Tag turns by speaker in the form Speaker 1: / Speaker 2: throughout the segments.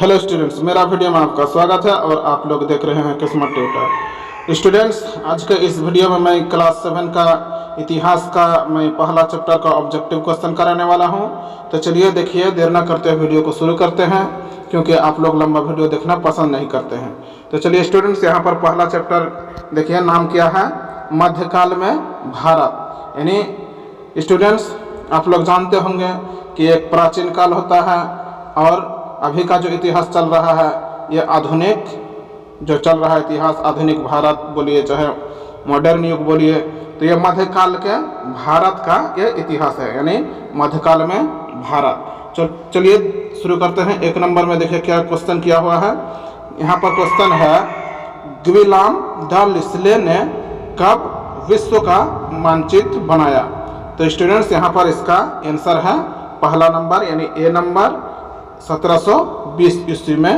Speaker 1: Hello students, मेरा video में आपका स्वागत है और आप लोग देख रहे हैं किस्मत ट्यूटर। स्टूडेंट्स, आज के इस वीडियो में मैं क्लास 7 का इतिहास का मैं पहला चैप्टर का ऑब्जेक्टिव क्वेश्चन कराने वाला हूं। तो चलिए देखिए, देर न करते हुए वीडियो को शुरू करते हैं, क्योंकि आप लोग लंबा वीडियो देखना पसंद नहीं करते हैं। तो चलिए स्टूडेंट्स, यहाँ पर पहला चैप्टर देखिए, नाम क्या है? मध्यकाल में भारत। यानी स्टूडेंट्स, आप लोग जानते होंगे कि एक प्राचीन काल होता है और अभी का जो इतिहास चल रहा है ये आधुनिक जो चल रहा है इतिहास, आधुनिक भारत बोलिए चाहे मॉडर्न युग बोलिए, तो ये मध्यकाल के भारत का ये इतिहास है, यानी मध्यकाल में भारत। चलिए शुरू करते हैं। एक नंबर में देखिए क्या क्वेश्चन किया हुआ है। यहाँ पर क्वेश्चन है, ग्विलाम द लिस्ले ने कब विश्व का मानचित्र बनाया? तो स्टूडेंट्स, यहाँ पर इसका आंसर है पहला नंबर यानी ए नंबर। 1720 ईस्वी में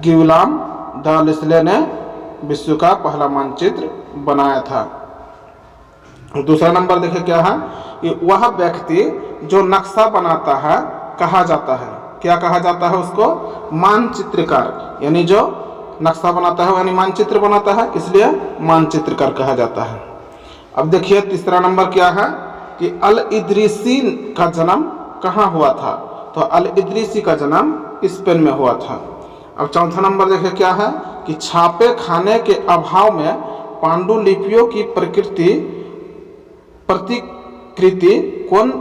Speaker 1: ग्विलाम द लिस्ले ने विश्व का पहला मानचित्र बनाया था। दूसरा नंबर देखिए क्या है कि वह व्यक्ति जो नक्शा बनाता है कहा जाता है, क्या कहा जाता है उसको? मानचित्रकार। यानी जो नक्शा बनाता है यानी मानचित्र बनाता है, इसलिए मानचित्रकार कहा जाता है। अब देखिए तीसरा नंबर क्या है कि अल इदरीसी का जन्म कहाँ हुआ था? तो अल इदरीसी का जन्म स्पेन में हुआ था। अब चौथा नंबर देखिए क्या है कि छापे खाने के अभाव में पांडुलिपियों की प्रतिकृति कौन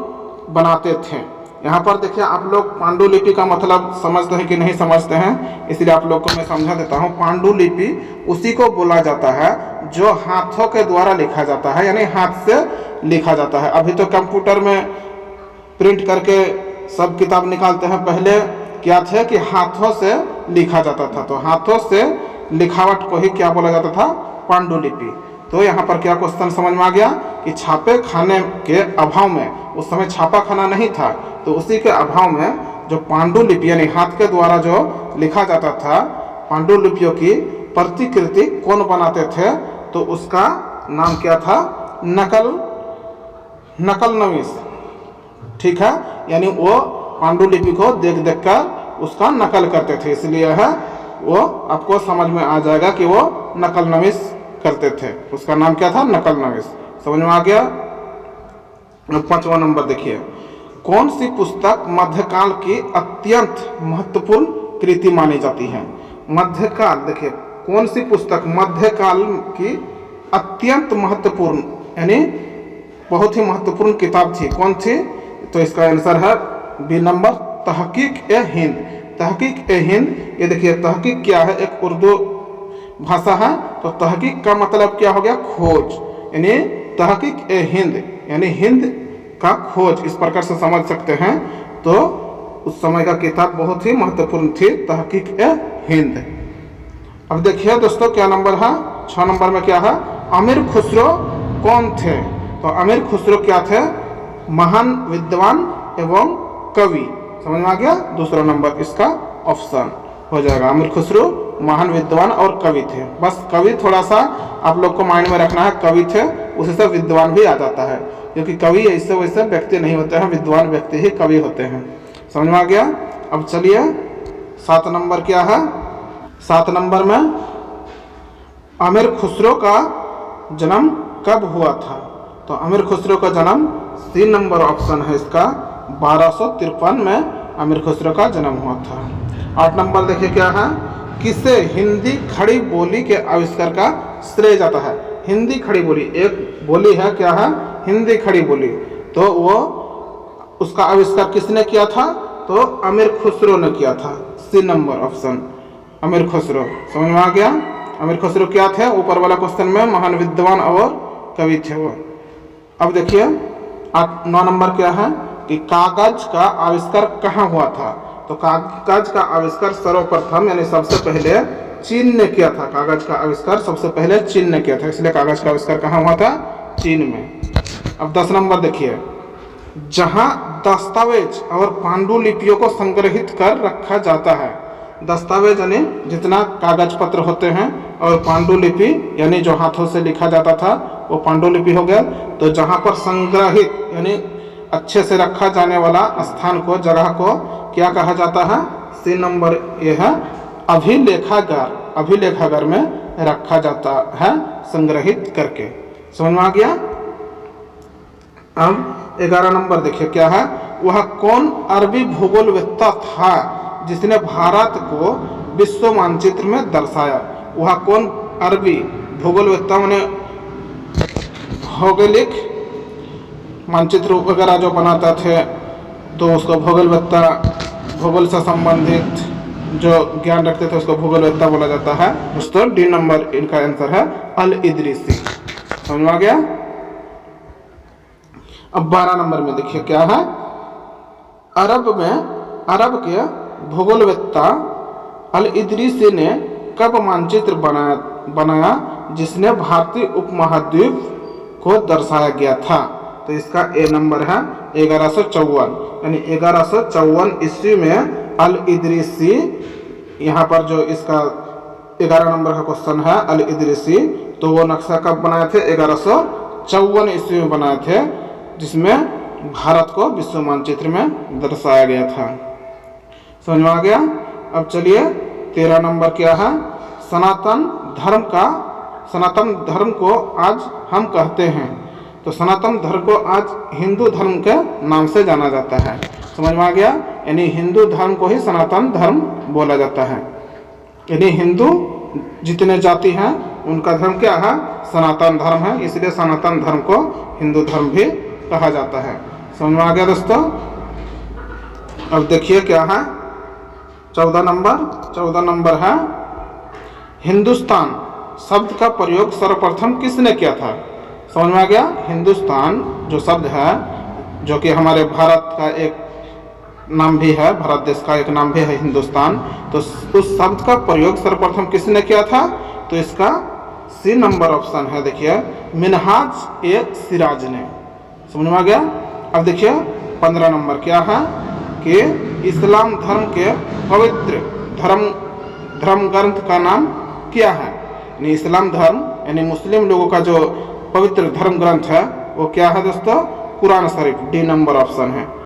Speaker 1: बनाते थे? यहाँ पर देखिए आप लोग पांडुलिपि का मतलब समझते हैं कि नहीं समझते हैं, इसलिए आप लोग को मैं समझा देता हूँ। पांडुलिपि उसी को बोला जाता है जो हाथों के द्वारा लिखा जाता है, यानी हाथ से लिखा जाता है। अभी तो कंप्यूटर में प्रिंट करके सब किताब निकालते हैं, पहले क्या थे कि हाथों से लिखा जाता था, तो हाथों से लिखावट को ही क्या बोला जाता था? पांडुलिपि। तो यहाँ पर क्या क्वेश्चन समझ में आ गया कि छापे खाने के अभाव में, उस समय छापा खाना नहीं था, तो उसी के अभाव में जो पांडुलिपि यानी हाथ के द्वारा जो लिखा जाता था, पांडुलिपियों की प्रतिकृति कौन बनाते थे? तो उसका नाम क्या था? नकल नवीस। ठीक है, यानी वो पांडुलिपि को देख देख कर उसका नकल करते थे, इसलिए है वो आपको समझ में आ जाएगा कि वो नकल नवीस करते थे। उसका नाम क्या था? नकल नवीस। समझ में आ गया। पांचवा नंबर देखिए, कौन सी पुस्तक मध्यकाल की अत्यंत महत्वपूर्ण कृति मानी जाती है? मध्यकाल, देखिए कौन सी पुस्तक मध्यकाल की अत्यंत महत्वपूर्ण यानी बहुत ही महत्वपूर्ण किताब थी, कौन थी? तो इसका आंसर है बी नंबर, तहकीक ए हिंद। तहकीक ए हिंद, ये देखिए तहकीक क्या है? एक उर्दू भाषा है, तो तहकीक का मतलब क्या हो गया? खोज। यानी तहकीक ए हिंद यानी हिंद का खोज, इस प्रकार से समझ सकते हैं। तो उस समय का किताब बहुत ही महत्वपूर्ण थी, तहकीक ए हिंद। अब देखिए दोस्तों क्या नंबर है? 6 नंबर में क्या है? अमीर खुसरो कौन थे? तो अमीर खुसरो क्या थे? महान विद्वान एवं कवि। समझ में आ गया? दूसरा नंबर इसका ऑप्शन हो जाएगा। अमीर खुसरो महान विद्वान और कवि थे। बस कवि थोड़ा सा आप लोग को माइंड में रखना है, कवि थे, उसी से विद्वान भी आ जाता है, क्योंकि कवि ऐसे वैसे व्यक्ति नहीं होते हैं, विद्वान व्यक्ति ही कवि होते हैं। समझ में आ गया। अब चलिए 7 नंबर क्या है? 7 नंबर में अमीर खुसरो का जन्म कब हुआ था? तो अमीर खुसरो का जन्म सी नंबर ऑप्शन है इसका, 1253 में अमीर खुसरो का जन्म हुआ था। 8 नंबर देखिए क्या है? किसे हिंदी खड़ी बोली के आविष्कार का श्रेय जाता है? हिंदी खड़ी बोली एक बोली है, क्या है? हिंदी खड़ी बोली। तो वो उसका आविष्कार किसने किया था? तो अमीर खुसरो ने किया था। सी नंबर ऑप्शन, अमीर खुसरो। समझ में आ गया? अमीर खुसरो क्या थे? ऊपर वाला क्वेश्चन में महान विद्वान और कवि थे वो। अब देखिए 9 नंबर क्या है कि कागज का आविष्कार कहाँ हुआ था? तो कागज का आविष्कार सर्वप्रथम यानी सबसे पहले चीन ने किया था। कागज का आविष्कार सबसे पहले चीन ने किया था, इसलिए कागज का आविष्कार कहाँ हुआ था? चीन में। अब 10 नंबर देखिए, जहाँ दस्तावेज और पांडुलिपियों को संग्रहित कर रखा जाता है। दस्तावेज यानी जितना कागज पत्र होते हैं, और पांडुलिपि यानी जो हाथों से लिखा जाता था वो पांडुलिपि हो गया। तो जहाँ पर संग्रहित यानी अच्छे से रखा जाने वाला स्थान को, जगह को क्या कहा जाता है? सी नंबर ये है अभिलेखागार, अभिलेखागार में रखा जाता है संग्रहित करके। समझ में आ गया। अब 11 नंबर देखिए क्या है, वह कौन अरबी भूगोलवेत्ता था जिसने भारत को विश्व मानचित्र में दर्शाया। वह कौन अरबी भूगोलवेत्ता, माने भौगोलिक मानचित्र वगैरह जो बनाते थे तो उसको भूगोलवेत्ता, भूगोल से संबंधित जो ज्ञान रखते थे उसको भूगोलवेत्ता बोला जाता है। दोस्तों डी नंबर इनका आंसर है अल इदरीसी। समझ में आ गया। अब 12 नंबर में देखिए क्या है, अरब के भूगोलवेत्ता अल इदरीसी ने कब मानचित्र बनाया जिसने भारतीय उपमहाद्वीप को दर्शाया गया था। तो इसका ए नंबर है 1154, यानी 1154 ईस्वी में अल इदरीसी, यहाँ पर जो इसका 11 नंबर का क्वेश्चन है अल इदरीसी, तो वो नक्शा कब बनाए थे, 1154 ईस्वी में बनाए थे, जिसमें भारत को विश्व मानचित्र में दर्शाया गया था। समझ में आ गया। अब चलिए 13 नंबर क्या है, सनातन धर्म को आज हम कहते हैं। तो सनातन धर्म को आज हिंदू धर्म के नाम से जाना जाता है। समझ में आ गया। यानी हिंदू धर्म को ही सनातन धर्म बोला जाता है। यानी हिंदू जितने जाति हैं उनका धर्म क्या है, सनातन धर्म है, इसलिए सनातन धर्म को हिंदू धर्म भी कहा जाता है। समझ में आ गया दोस्तों। अब देखिए क्या है 14 नंबर है, हिंदुस्तान शब्द का प्रयोग सर्वप्रथम किसने किया था। समझ में आ गया। हिंदुस्तान जो शब्द है, जो कि हमारे भारत का एक नाम भी है, भारत देश का एक नाम भी है हिंदुस्तान, तो उस शब्द का प्रयोग सर्वप्रथम किसने किया था। तो इसका सी नंबर ऑप्शन है, देखिए मिनहाज ए सिराज ने। समझ में आ गया। अब देखिए 15 नंबर क्या है कि इस्लाम धर्म के पवित्र धर्म ग्रंथ का नाम क्या है। यानी इस्लाम धर्म यानी मुस्लिम लोगों का जो पवित्र धर्म ग्रंथ है वो क्या है दोस्तों, कुरान शरीफ। डी नंबर ऑप्शन है।